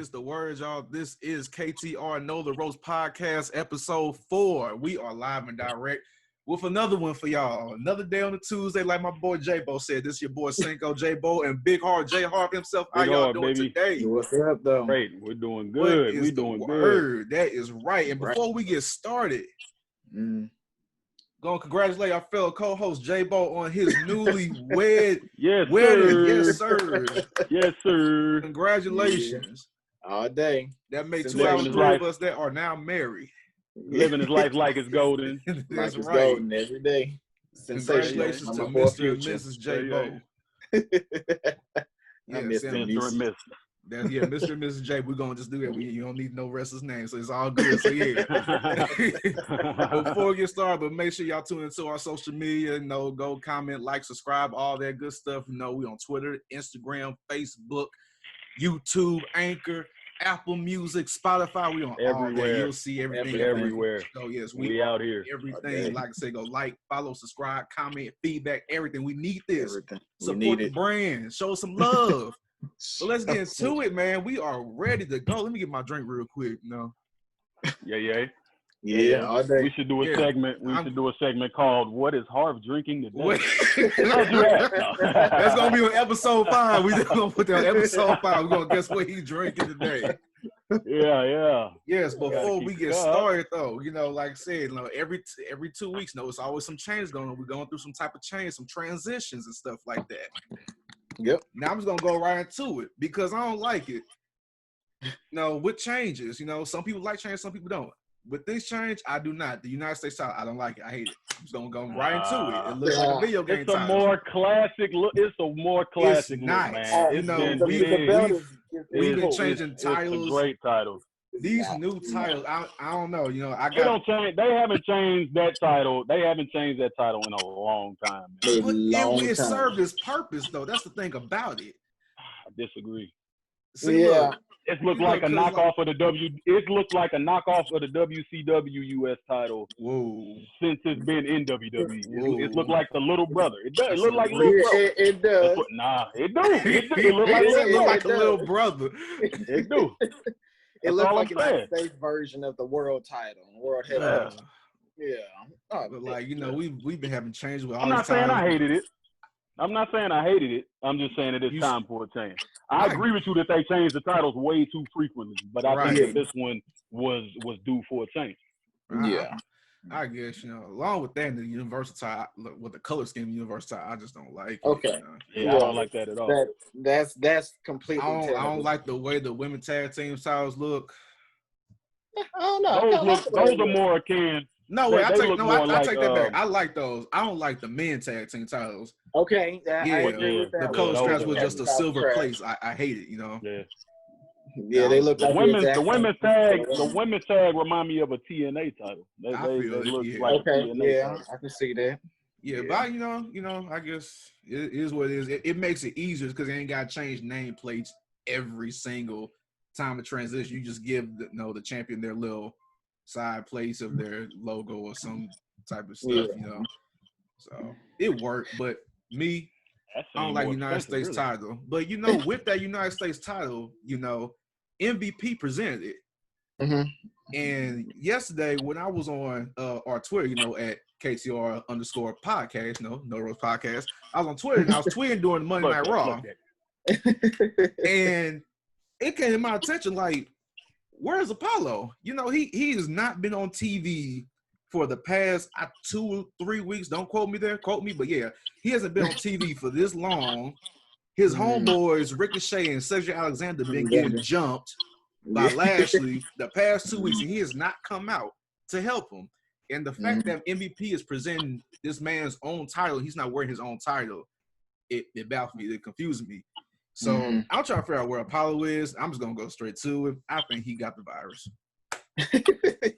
is the word, y'all. This is KTR Know the Ropes Podcast, Ep.4. We are live and direct with another one for y'all. Another day on a Tuesday, like my boy J-Bo said. This is your boy Cinko, J-Bo, and Big Harv, Harv himself. How y'all doing today? What's up, though? Great. We're doing good. We're doing good. That is right. And before we get started, gonna congratulate our fellow co-host J-Bo on his newly wedding. Yes, sir. Yes, sir. Congratulations. All day. That makes 2 out of 3 of us that are now married. Living his life like it's golden. That's like right. Golden every day. Congratulations to Mr. and Mrs. J-Bo. Mr. and Mr. Yeah, Mr. and Mrs. J. We're gonna just do that. You don't need no wrestler's name, so it's all good. So yeah. Before we get started, but make sure y'all tune into our social media. Go comment, like, subscribe, all that good stuff. We on Twitter, Instagram, Facebook, YouTube, Anchor, Apple Music, Spotify. We on everywhere. All that. You'll see everything everywhere. So yes, we out here. Everything. Like I say, go like, follow, subscribe, comment, feedback, everything. We need this. Support the brand. Show some love. So let's get into it, man. We are ready to go. Let me get my drink real quick. Yeah. All day. We should do a segment. Should do a segment called "What is Harv drinking today?" That's gonna be on episode 5. We just gonna put that on episode 5. We're gonna guess what he's drinking today. Yeah. Yes. Before we get started, though, like I said, every 2 weeks, it's always some change going on. We're going through some type of change, some transitions and stuff like that. Yep. Now I'm just gonna go right into it because I don't like it. With changes, some people like change, some people don't. With this change, I do not. The United States title, I don't like it. I hate it. I'm just gonna go right into it. It looks like a video game title. It's a more classic look. It's a more classic look, man. We've been changing titles. It's a great title. These new titles, I don't know. They don't change. They haven't changed that title. They haven't changed that title in a long time. It served its purpose, though. That's the thing about it. I disagree. See, look, it looked like a knockoff of the It looked like a knockoff of the WCW US title. Whoa! Since it's been in WWE, it looked like the little brother. It does. It looked like little brother. It does. It do. It looked like a little brother. It do. It looks like a United States version of the world title, world heavyweight. Yeah. But we've been having changes with all. I'm not saying I hated it. I'm just saying it is time for a change. I agree with you that they changed the titles way too frequently, but I think that this one was due for a change. Yeah. I guess, along with that, and the universal title, with the color scheme universal title, I just don't like it. Okay. Yeah, I don't like that at all. That's completely I don't like the way the women tag team styles look. I don't know. Those are more akin. I take that back. I like those. I don't like the men tag team titles. Okay. The color straps with just a silver place. I hate it, Yeah, they look like the women's tag remind me of a TNA title. They look like TNA title. I can see that. Yeah, but I guess it is what it is. It makes it easier because they ain't got to change nameplates every single time to transition. You just give the champion their little side place of their logo or some type of stuff, So it worked, but me, I don't like United States title. But with that United States title, MVP presented it. Mm-hmm. And yesterday when I was on our Twitter, at KTR_podcast, No Rose Podcast, I was on Twitter and I was tweeting during Monday Night Raw. And it came to my attention like, where's Apollo? He has not been on TV for the past 2 or 3 weeks. Don't quote me there. Quote me, but yeah, he hasn't been on TV for this long. His homeboys, Ricochet and Cedric Alexander, been getting jumped by Lashley the past 2 weeks, and he has not come out to help him. And the fact that MVP is presenting this man's own title, he's not wearing his own title, it baffles me. It confuses me. So I'm trying to figure out where Apollo is. I'm just going to go straight to it. I think he got the virus.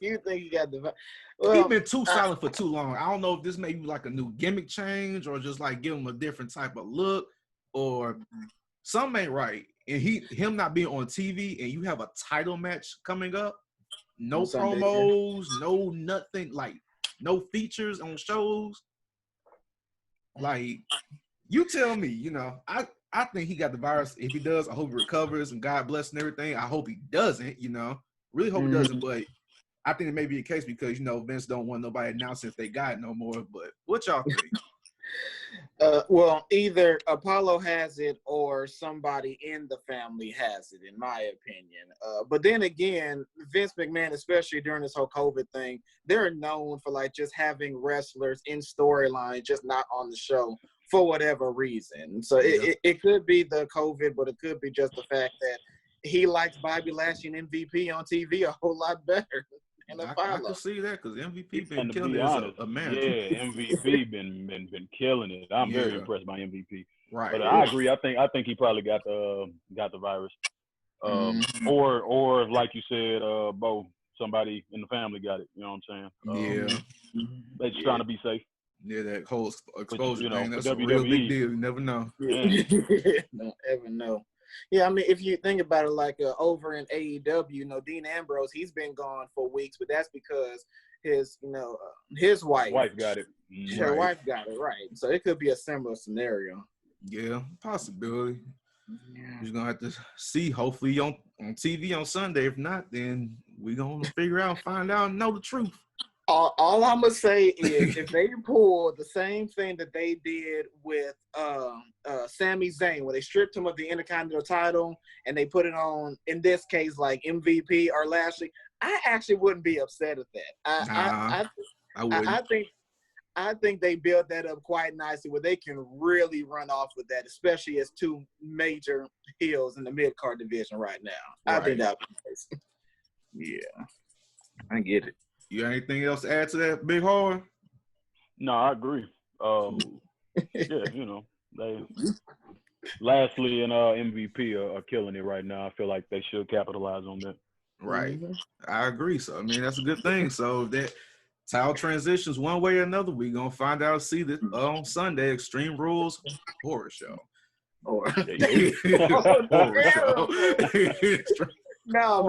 You think he got the virus? Well, he's been too silent for too long. I don't know if this may be like a new gimmick change or just like give him a different type of look or something ain't right. And him not being on TV and you have a title match coming up, no promos, no nothing, like no features on shows. Like, you tell me, I think he got the virus. If he does, I hope he recovers and God bless and everything. I hope he doesn't, really hope he doesn't. But I think it may be a case because, Vince don't want nobody announcing if they got it no more. But what y'all think? Well, either Apollo has it or somebody in the family has it, in my opinion. But then again, Vince McMahon, especially during this whole COVID thing, they're known for like just having wrestlers in storyline, just not on the show for whatever reason. So it could be the COVID, but it could be just the fact that he likes Bobby Lashley and MVP on TV a whole lot better. I can see that because MVP been killing it as a man. Yeah, MVP been killing it. I'm very impressed by MVP. Right. But I agree. I think he probably got the virus. Or like you said, Bo, somebody in the family got it. You know what I'm saying? They just trying to be safe. Yeah, that whole exposure thing, that's a real big deal. You never know. Don't ever know. Yeah, I mean, if you think about it, like over in AEW, Dean Ambrose, he's been gone for weeks, but that's because his wife got it. Her wife got it, right. So it could be a similar scenario. Yeah, possibility. You're gonna have to see. Hopefully on TV on Sunday. If not, then we're gonna figure out, find out, and know the truth. All I'm gonna say is, if they pull the same thing that they did with Sami Zayn, where they stripped him of the Intercontinental title and they put it on, in this case, like MVP or Lashley, I actually wouldn't be upset at that. I wouldn't. I think they built that up quite nicely, where they can really run off with that, especially as two major heels in the mid-card division right now. Right. I think that would be nice. Yeah, I get it. You got anything else to add to that, Big Harv? No, I agree. Yeah, they Lashley and MVP are killing it right now. I feel like they should capitalize on that. Right. I agree. So, I mean, that's a good thing. So, that title transitions one way or another, we're going to find out, see this on Sunday, Extreme Rules Horror Show. Horror Show. No,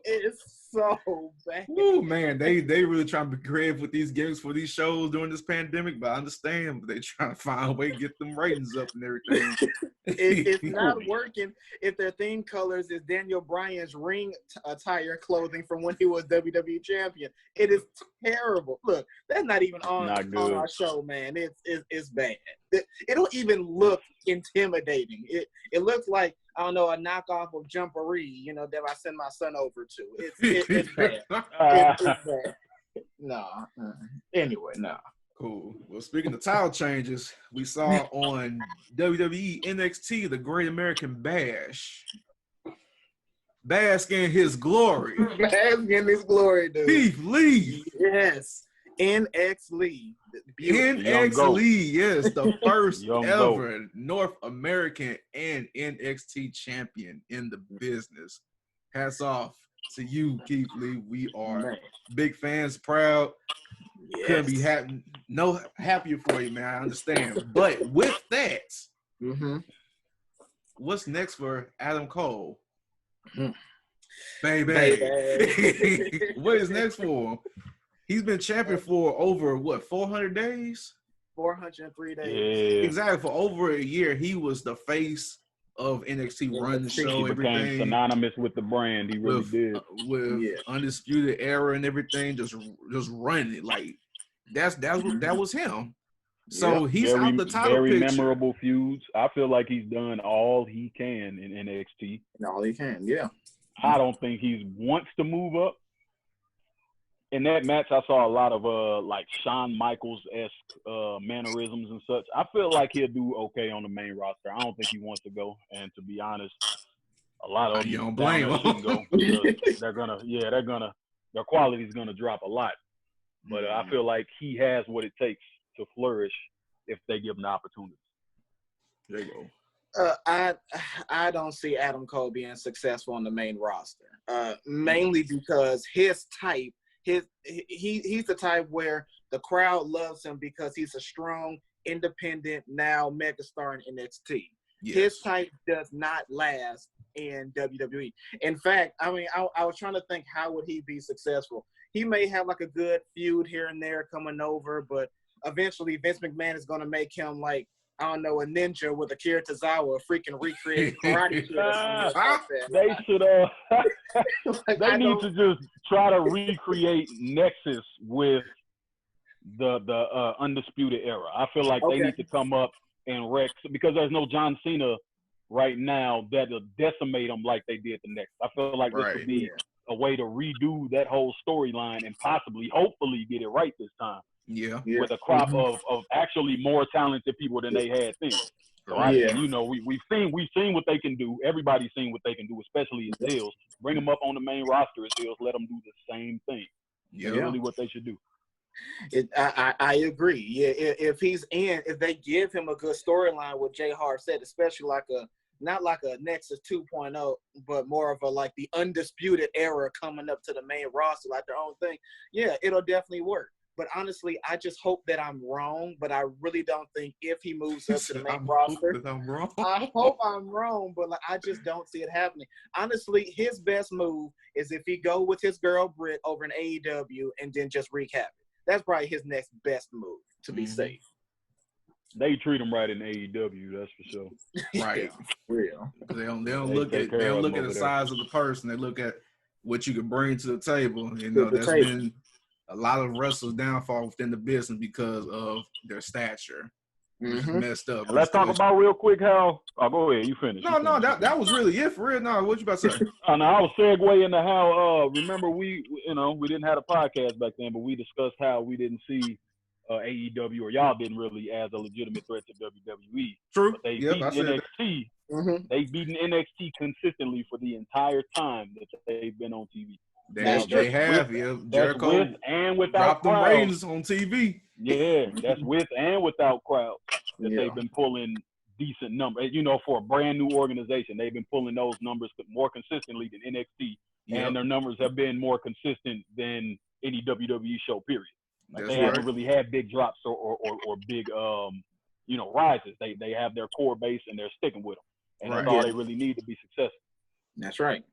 it's so bad. Oh man, they really trying to be creative with these gimmicks for these shows during this pandemic, but I understand, but they trying to find a way to get them ratings up and everything. It's not working if their theme colors is Daniel Bryan's ring attire clothing from when he was WWE champion. It is terrible. Look, that's not even on our show, man. It's bad. It don't even look intimidating. It looks like, I don't know, a knockoff of Jumperee, that I send my son over to. It's bad. It's bad. No. Anyway, no. Cool. Well, speaking of title changes, we saw on WWE NXT the Great American Bash. Bask in his glory. Bask in his glory, dude. Keith Lee. Yes. NX Lee. NX Lee, yes, the first ever North American and NXT champion in the business. Hats off to you, Keith Lee. We are big fans, proud. Yes. Couldn't be happier for you, man. I understand. But with that, what's next for Adam Cole? Baby. What is next for him? He's been champion for over, 400 days? 403 days. Yeah. Exactly. For over a year, he was the face of NXT, running the show, he everything. Became synonymous with the brand. He really did. With Undisputed Era and everything, just running it. Like, that was him. So he's out the title very picture. Memorable feuds. I feel like he's done all he can in NXT. All he can, yeah. I don't think he wants to move up. In that match, I saw a lot of like Shawn Michaels-esque mannerisms and such. I feel like he'll do okay on the main roster. I don't think he wants to go. And to be honest, a lot of them you don't blame them. Go their quality is gonna drop a lot. But I feel like he has what it takes to flourish if they give him the opportunity. There you go. I don't see Adam Cole being successful on the main roster. Mainly because his type. He's the type where the crowd loves him because he's a strong, independent, now megastar in NXT. Yes. His type does not last in WWE. In fact, I mean, I was trying to think, how would he be successful? He may have like a good feud here and there coming over, but eventually Vince McMahon is going to make him like I don't know, a ninja with a Kiritazawa freaking recreate karate kid or something like that. They should Like, they need to just try to recreate Nexus with the Undisputed Era. I feel like they need to come up and wreck, because there's no John Cena right now that'll decimate them like they did the Nexus. I feel like this would be a way to redo that whole storyline and possibly, hopefully, get it right this time. Yeah. With a crop of actually more talented people than they had then. So you know, we've seen what they can do. Everybody's seen what they can do, especially as heels. Bring them up on the main roster as heels. Let them do the same thing. Yeah. That's really what they should do. I agree. Yeah, if they give him a good storyline, what Jay Harv said, especially not like a Nexus 2.0, but more of a like the Undisputed Era coming up to the main roster, like their own thing. Yeah, it'll definitely work. But honestly, I just hope that I'm wrong. But I really don't think if he moves up to the main roster, I hope I'm wrong. But like, I just don't see it happening. Honestly, his best move is if he go with his girl Britt over in AEW and then just wreak havoc. That's probably his next best move to be safe. They treat him right in AEW, that's for sure. Right. Real. They don't look at the size of the person. They look at what you can bring to the table. You know, there's been a lot of wrestlers' downfall within the business because of their stature. Just messed up. Let's talk about real quick how. Oh, go ahead. You finish. No, that was really it for real. No, what you about to say? No, I was segue into how. Remember, we didn't have a podcast back then, but we discussed how we didn't see AEW, or y'all didn't really, as a legitimate threat to WWE. True. But they beat NXT. They've beaten NXT consistently for the entire time that they've been on TV. They have. Jericho with and without dropped them ratings on TV. Yeah, that's with and without crowds that they've been pulling decent numbers. You know, for a brand new organization, they've been pulling those numbers more consistently than NXT, and their numbers have been more consistent than any WWE show. Period. Like they haven't really had big drops or big rises. They have their core base and they're sticking with them, and that's all they really need to be successful. That's right.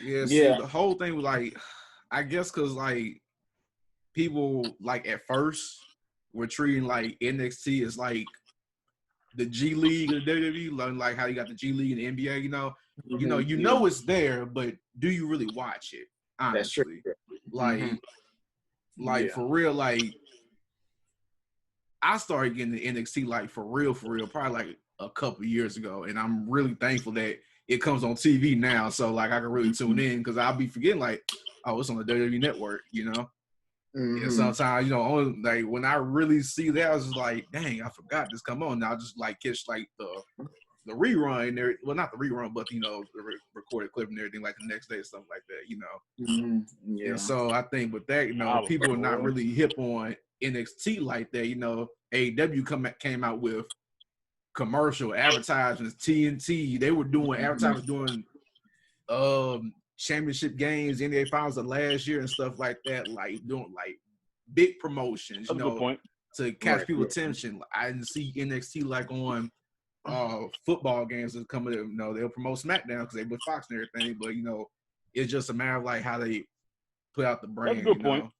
Yeah. See, the whole thing was like, I guess because like people like at first were treating like NXT as like the G League of WWE, like how you got the G League and the NBA. You know it's there, but do you really watch it? Honestly, like for real, like I started getting the NXT like for real, probably like a couple years ago, and I'm really thankful that it comes on TV now, so like I can really tune in, because I'll be forgetting like, oh, it's on the WWE Network, And sometimes, only, like when I really see that, I was just like, dang, I forgot this come on. Now I just like catch like the rerun there. Well, not the rerun, but the recorded clip and everything like the next day or something like that. Yeah. And so I think with that, people are not really hip on NXT like that. AEW came out with commercial advertisements, TNT. They were doing advertisements during championship games, NBA finals of last year and stuff like that, like doing like big promotions, to catch people's attention. I didn't see NXT like on football games that coming in, they'll promote SmackDown because they with Fox and everything, but it's just a matter of like how they put out the brand. That's a good point.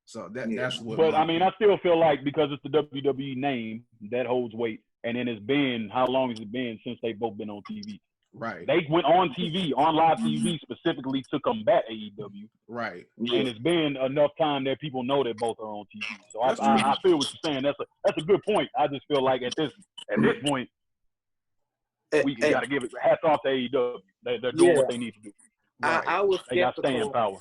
So that's what. But I mean, I still feel like because it's the WWE name that holds weight, and then it's been, how long has it been since they've both been on TV? Right. They went on TV, on live TV specifically to combat AEW. Right. And it's been enough time that people know that both are on TV. So I feel what you're saying. That's a good point. I just feel like at this point, we got to give it hats off to AEW. They're doing what they need to do. Right. I was skeptical. They got staying power.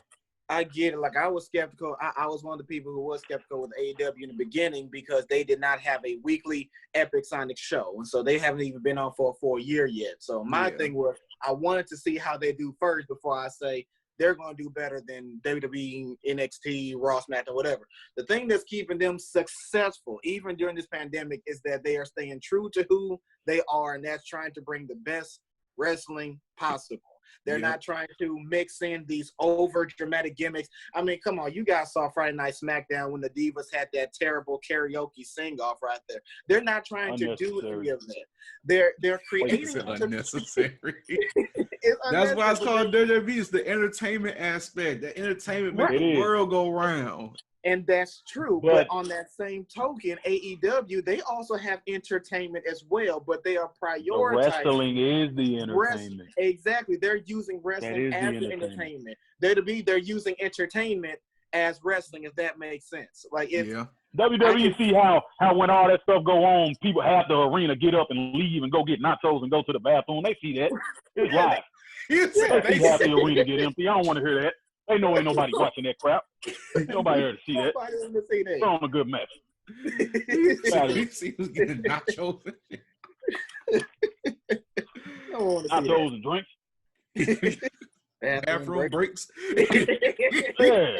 I get it. Like I was skeptical. I was one of the people who was skeptical with AEW in the beginning because they did not have a weekly Epic Sonic show. And so they haven't even been on for a year yet. So my thing was I wanted to see how they do first before I say they're going to do better than WWE, NXT, Raw, SmackDown, whatever. The thing that's keeping them successful, even during this pandemic, is that they are staying true to who they are, and that's trying to bring the best wrestling possible. They're not trying to mix in these over dramatic gimmicks. I mean, come on, you guys saw Friday Night SmackDown when the Divas had that terrible karaoke sing-off right there. They're not trying to do any of that. They're creating unnecessary. That's why it's called WWE. It's the entertainment aspect. The entertainment makes the world go round. And that's true. But on that same token, AEW, they also have entertainment as well, but they are prioritizing. Wrestling is the entertainment. Exactly. They're using wrestling as the entertainment. They're using entertainment as wrestling, if that makes sense. Like WWE see how when all that stuff go on, people have the arena get up and leave and go get nachos and go to the bathroom. They see that. It's live. They see half the arena get empty. I don't want to hear that. They know ain't nobody watching that crap. Nobody here to see that. It's on a good match. He was getting nachos. Nachos and drinks. Bathroom breaks. Yeah,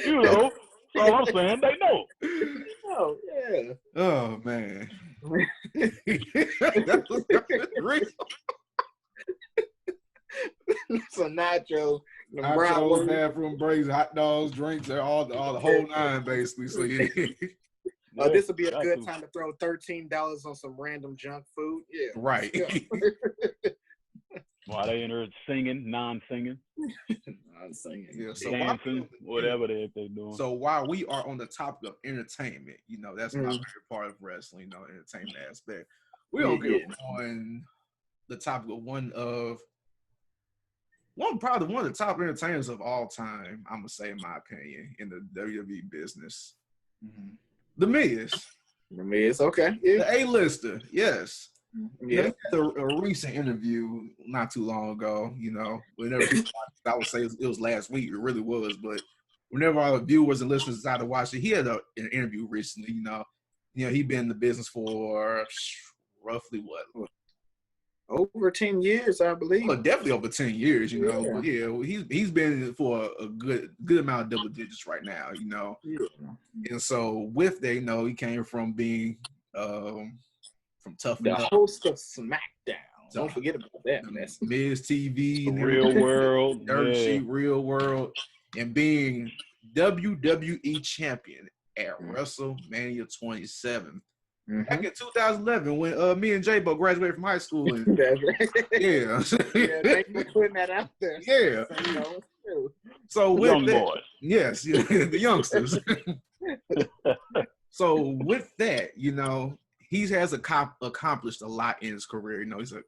you know. That's all I'm saying. They know. Oh, yeah. Oh, man. So nachos, bathroom breaks, hot dogs, drinks, they're all the whole nine basically. So this would be a good time to throw $13 on some random junk food. Yeah. Right. While they in there singing, non-singing. Yeah, so dancing, whatever they're doing. So while we are on the topic of entertainment, that's my favorite part of wrestling, entertainment aspect. We're gonna get on the topic of probably one of the top entertainers of all time, I'm gonna say, in my opinion, in the WWE business. The Miz. The Miz, okay. Yeah. The A-lister, yes. Yeah. A recent interview not too long ago, whenever I would say it was last week, it really was, but whenever our viewers and listeners decided to watch it, he had an interview recently, he'd been in the business for roughly what? Over 10 years, I believe. Well, definitely over 10 years, But he's been for a good amount of double digits right now, Yeah. And so with that, he came from being from Tough the Enough. Host of SmackDown. Don't forget about that mess. Miz TV, Real World, Dirt Sheet, Real World, and being WWE champion at WrestleMania 27. Back in 2011, when me and J-Bo graduated from high school. And, yeah, thank you for putting that out there. Yeah. So with young boys. Yes, the youngsters. So with that, he has accomplished a lot in his career. He's a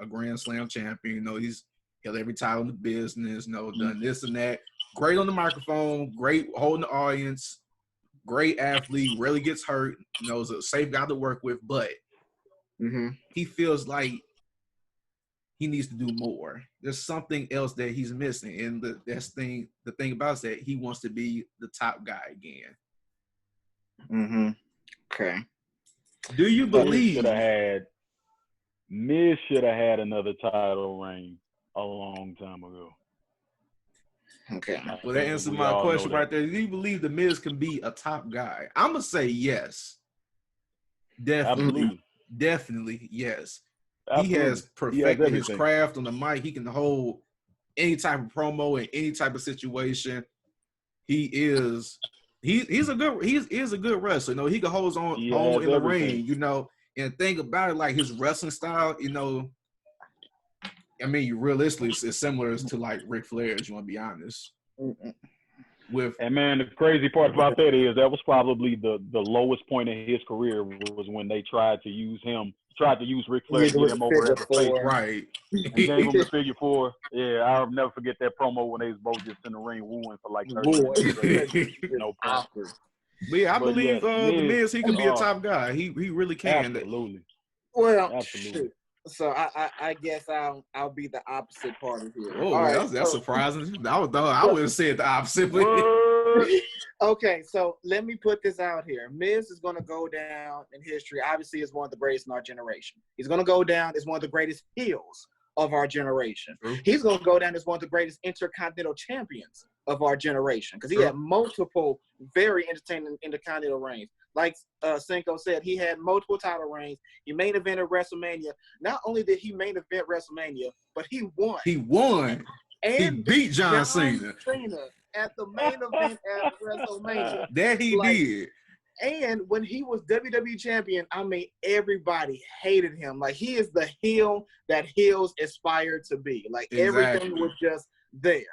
Grand Slam champion. He's held every title in the business. Done this and that. Great on the microphone. Great holding the audience. Great athlete. Rarely gets hurt. Is a safe guy to work with. But he feels like he needs to do more. There's something else that he's missing, and the thing about it is that he wants to be the top guy again. Okay. Do you believe Miz should have had another title reign a long time ago? Okay. Well, that answers my question right there. Do you believe the Miz can be a top guy? I'm gonna say yes. Definitely. Definitely yes. Absolutely. He has perfected his craft on the mic. He can hold any type of promo in any type of situation. He's a good wrestler. He can hold his own in the ring, and think about it, like his wrestling style, realistically, it's similar to like Ric Flair's, you want to be honest. And man, the crazy part about that is that was probably the lowest point in his career was when they tried to use Ric Flair to get him over as a face. Right. And gave him the figure 4. Yeah, I'll never forget that promo when they was both just in the ring wooing for like 30 minutes. Awkward. But yeah, I believe the Miz, he can be a top guy. He really can. Absolutely. Well, absolutely. So I guess I'll be the opposite party here. Oh, right, that's surprising. I would have said the opposite. Okay, so let me put this out here. Miz is going to go down in history. Obviously, as one of the greatest in our generation. He's going to go down as one of the greatest heels of our generation. He's going to go down as one of the greatest intercontinental champions of our generation because he had multiple very entertaining intercontinental reigns. Like Cinko said, he had multiple title reigns. He main evented WrestleMania. Not only did he main event WrestleMania, but he won. He won. And he beat John Cena at the main event at WrestleMania. That he did. And when he was WWE champion, everybody hated him. Like, he is the heel that heels aspire to be. Like, everything was just there.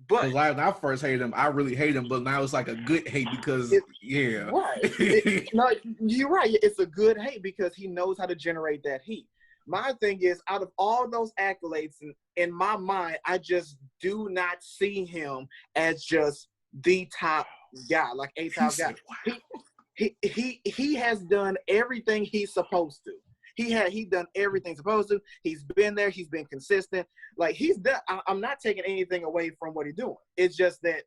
But like when I first hated him, I really hate him, but now it's like a good hate because right. No, you're right. It's a good hate because he knows how to generate that heat. My thing is, out of all those accolades, in my mind, I just do not see him as just the top guy, like a top guy. He has done everything he's supposed to. He done everything supposed to. He's been there. He's been consistent. Like he's done. I'm not taking anything away from what he's doing. It's just that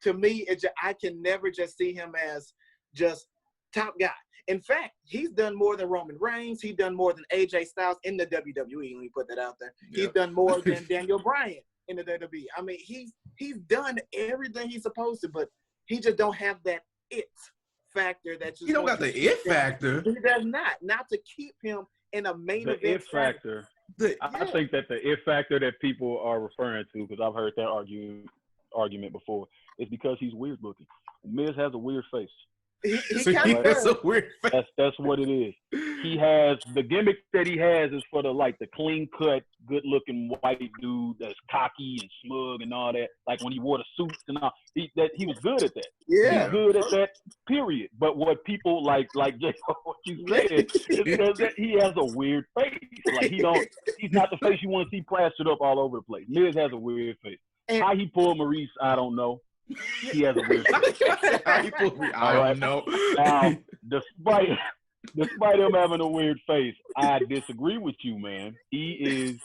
to me, I can never just see him as just top guy. In fact, he's done more than Roman Reigns. He's done more than AJ Styles in the WWE. Let me put that out there. Yep. He's done more than Daniel Bryan in the WWE. I mean, he's done everything he's supposed to, but he just don't have that it factor that you don't got the it factor. He does not to keep him in a main event. The it factor. I think that the it factor that people are referring to, because I've heard that argument before, is because he's weird looking. Miz has a weird face. He has a weird face. That's what it is. He has the gimmick that he has is for the clean cut, good looking white dude that's cocky and smug and all that. Like when he wore the suits and all, he was good at that. Yeah, he's good at that. Period. But what people like Jay, what you said is that he has a weird face. Like he's not the face you want to see plastered up all over the place. Miz has a weird face. And how he pulled Maurice, I don't know. He has a weird face. I don't know. Now, despite him having a weird face, I disagree with you, man. He is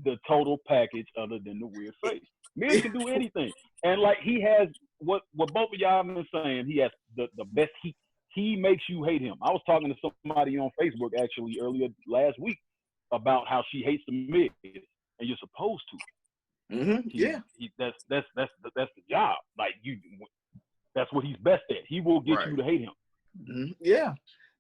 the total package other than the weird face. Miz can do anything. And like he has what both of y'all have been saying, he has the best heat. He makes you hate him. I was talking to somebody on Facebook actually earlier last week about how she hates the Miz, and you're supposed to. Mm-hmm. That's the job. Like that's what he's best at. He will get you to hate him. Mm-hmm. Yeah.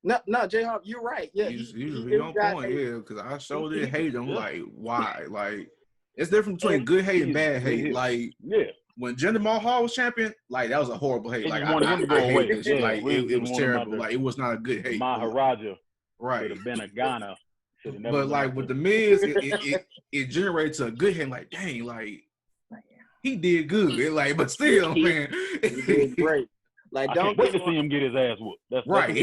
No, J Harv, you're right. Yeah, he's on point. Yeah, because I sure did hate him. Like why? Like it's different between good hate and bad hate. Like when Jinder Mahal was champion, like that was a horrible hate. Like I wanted him to go away. Like it was terrible. Like it was not a good hate. Maharaja should have been a Ghana. But like with the Miz, it generates a good hit. Like dang, like he did good. Like, but still, man, he did great. Like, don't wait to see him get his ass whooped. That's right.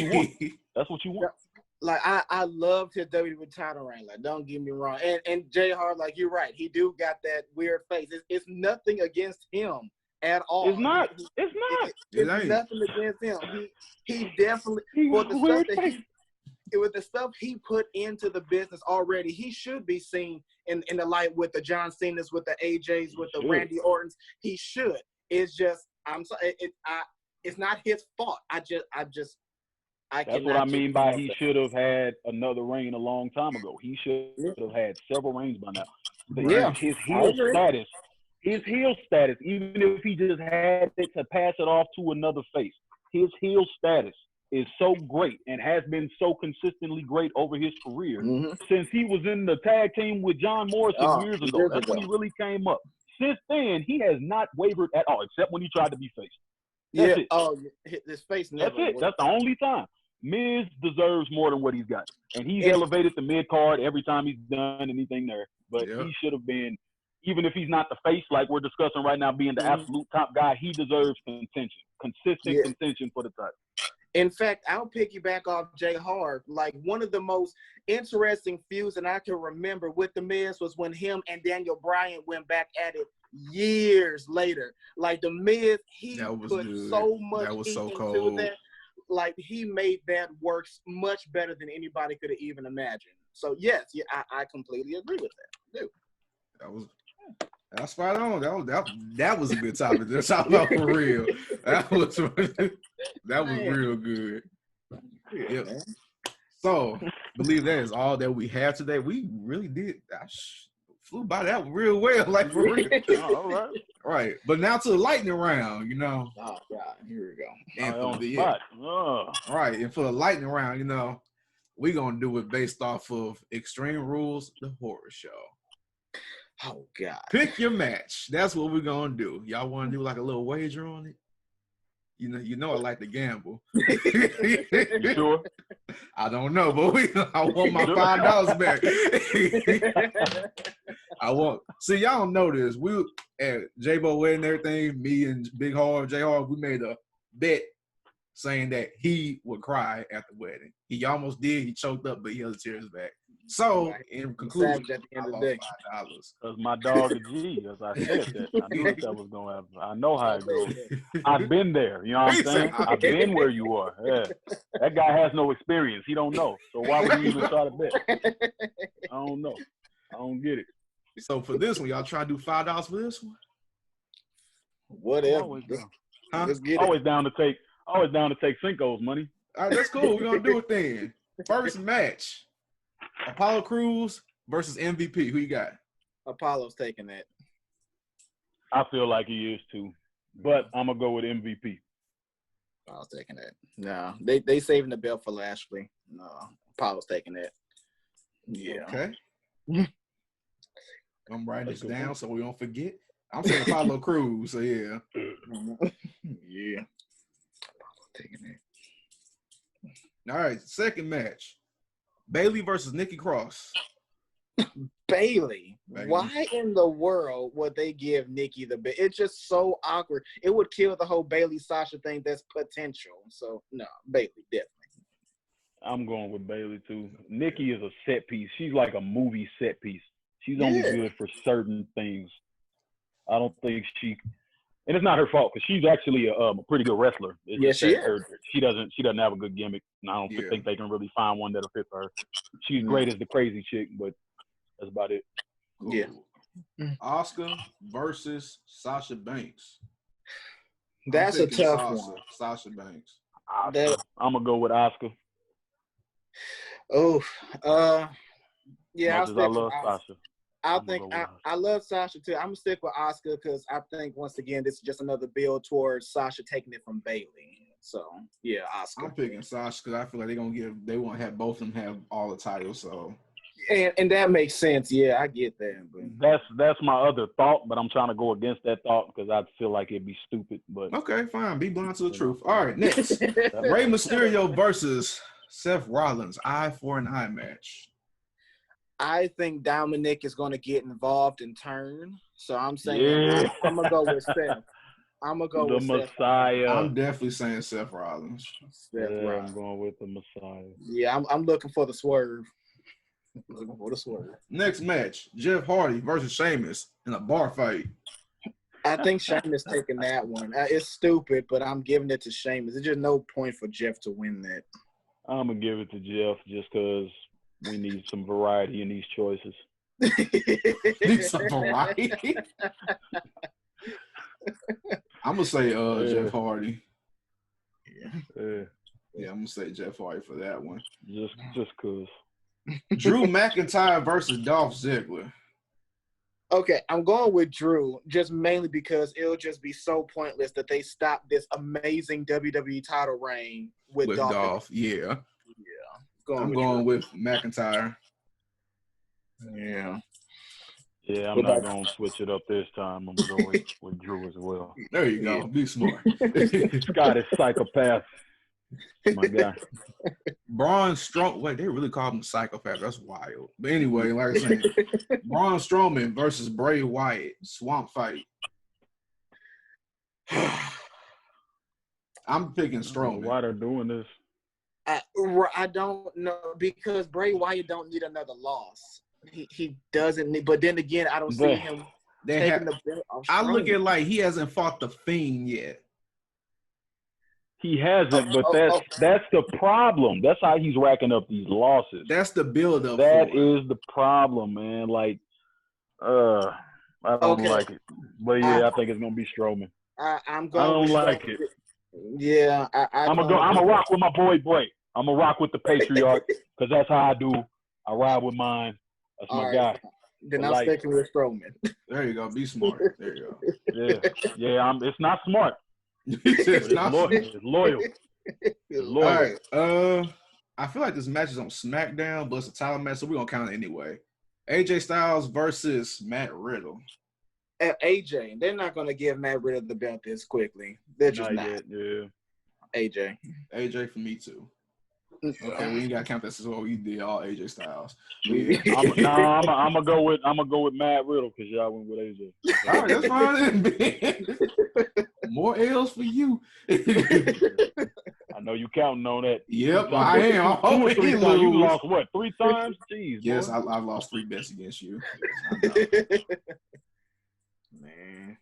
That's what you want. Like I loved his WWE title reign. Like, don't get me wrong. And J Harv, like you're right. He do got that weird face. It's nothing against him at all. It's not. It's nothing against him. He definitely for the stuff that with the stuff he put into the business already, he should be seen in the light with the John Cena's, with the AJs, with the Randy Ortons. He should. It's just it's not his fault. That's what I mean by he should have had another reign a long time ago. He should have had several reigns by now. But his heel status, even if he just had it to pass it off to another face, his heel status is so great and has been so consistently great over his career since he was in the tag team with John Morrison years ago. That's when he really came up. Since then, he has not wavered at all, except when he tried to be face. That's it. Oh, his face never. That's it. That's the only time. Miz deserves more than what he's got. And he's elevated the mid-card every time he's done anything there. But he should have been, even if he's not the face like we're discussing right now, being the absolute top guy, he deserves contention. Consistent contention for the title. In fact, I'll piggyback off J Harv. Like one of the most interesting feuds that I can remember with the Miz was when him and Daniel Bryan went back at it years later. Like the Miz, he put so much into that. Like he made that work much better than anybody could have even imagined. So yes, I completely agree with that. Dude. That's spot on. That was a good topic to talk about for real. That was real good. Yep. So, believe that is all that we have today. We really did. I flew by that real well, like for real. All right. Right. But now to the lightning round, you know. Oh God, here we go. And right. And for the lightning round, you know, we're gonna do it based off of Extreme Rules, the horror show. Oh God! Pick your match. That's what we're gonna do. Y'all want to do like a little wager on it? You know I like to gamble. You sure? I don't know, but I want my $5 back. See, y'all don't know this. We at J-Bo wedding and everything, me and Big Harv, J-Harv, we made a bet saying that he would cry at the wedding. He almost did. He choked up, but he held his tears back. So, in conclusion, at the end I of the lost day. $5. Because my dog a G, as I said that. I knew that was going to happen. I know how it goes. I've been there. You know what I'm saying? I've been where you are. Yeah. That guy has no experience. He don't know. So why would he even try to bet? I don't know. I don't get it. So for this one, y'all try to do $5 for this one? Whatever. Always down. Huh? Let's get Always down to take Cinko's money. All right, that's cool. We're going to do it then. First match, Apollo Crews versus MVP. Who you got? Apollo's taking that. I feel like he is too. But I'm going to go with MVP. Apollo's taking that. No, they saving the belt for Lashley. No, Apollo's taking that. Yeah. Okay. I'm writing this down so we don't forget. I'm saying Apollo Crews, so yeah. Yeah. Apollo taking that. All right, second match. Bailey versus Nikki Cross. Bailey. Why in the world would they give Nikki the belt? It's just so awkward. It would kill the whole Bailey Sasha thing that's potential. So no, Bailey definitely. I'm going with Bailey too. Nikki is a set piece. She's like a movie set piece. She's only good for certain things. I don't think and it's not her fault because she's actually a pretty good wrestler. It's she is. She doesn't have a good gimmick, and I don't think they can really find one that'll fit for her. She's great as the crazy chick, but that's about it. Cool. Yeah. Asuka versus Sasha Banks. That's a tough one. Sasha Banks. I'm gonna go with Asuka. Oh, yeah. Much as I love Sasha. I love Sasha too. I'm gonna stick with Asuka because I think once again this is just another build towards Sasha taking it from Bailey. So yeah, Asuka. I'm picking Sasha because I feel like they won't have both of them have all the titles. So and that makes sense. Yeah, I get that. But that's my other thought, but I'm trying to go against that thought because I feel like it'd be stupid. But okay, fine. Be blind to the truth. All right, next Rey Mysterio versus Seth Rollins, eye for an eye match. I think Dominic is going to get involved in turn. So I'm saying I'm going to go with Seth. I'm going to go with Messiah. I'm definitely saying Seth Rollins. I'm going with the Messiah. Yeah, I'm looking for the swerve. Next match, Jeff Hardy versus Sheamus in a bar fight. I think Sheamus taking that one. It's stupid, but I'm giving it to Sheamus. There's just no point for Jeff to win that. I'm going to give it to Jeff just because we need some variety in these choices. Need some variety? I'm going to say Jeff Hardy. Yeah, I'm going to say Jeff Hardy for that one. Just because. Drew McIntyre versus Dolph Ziggler. Okay, I'm going with Drew just mainly because it'll just be so pointless that they stop this amazing WWE title reign with Dolph. Yeah. I'm going with McIntyre. Yeah. Yeah, I'm not going to switch it up this time. I'm going with Drew as well. There you go. Be smart. Scottish psychopath. My guy. Braun Strowman. Wait, they really call him a psychopath. That's wild. But anyway, like I said, Braun Strowman versus Bray Wyatt. Swamp fight. I'm picking Strowman. Why they're doing this? I don't know because Bray Wyatt don't need another loss. He doesn't need. But then again, I don't see him taking the belt off Strowman. I look at like he hasn't fought the Fiend yet. He hasn't, but that's the problem. That's how he's racking up these losses. That's the build-up. That is the problem, man. Like, I don't like it. But yeah, I think it's gonna be Strowman. I don't like it. Yeah, I'm gonna rock with my boy Bray. I'm gonna rock with the Patriarch because that's how I do. I ride with mine. That's my guy. Then I'm sticking with Strowman. There you go. Be smart. There you go. Yeah. It's not smart. It's loyal. All right. I feel like this match is on SmackDown, but it's a title match, so we're gonna count it anyway. AJ Styles versus Matt Riddle. AJ, they're not gonna give Matt Riddle the belt this quickly. They're just not. Yeah. AJ for me too. Okay, we ain't gotta count that as well. We did all AJ Styles. Yeah. I'm gonna go with Matt Riddle because y'all went with AJ. All right, that's fine. More L's for you. I know you counting on that. Yep, I am. Two or three times. You lost what? 3 times? Jeez. Yes, boy. I've lost 3 bets against you. Man.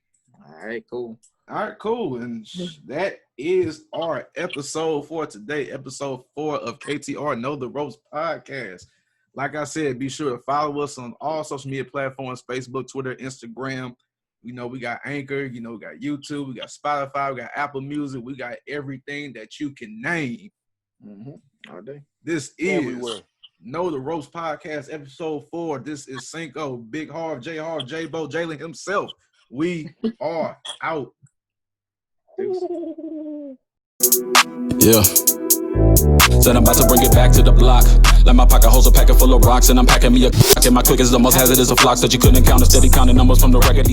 All right, cool. All right, cool. And that is our episode for today, episode 4 of KTR Know the Ropes podcast. Like I said, be sure to follow us on all social media platforms, Facebook, Twitter, Instagram. We got Anchor, we got YouTube, we got Spotify, we got Apple Music, we got everything that you can name. All day. This is Know the Ropes podcast, episode 4. This is Cinko, Big Harv, J Harv, J Bo, Jalen himself. We are out. Yeah. Said I'm about to bring it back to the block. Like my pocket holds a packet full of rocks, and I'm packing me a and my click is the most hazardous of flocks that you couldn't count. A steady counting numbers from the record.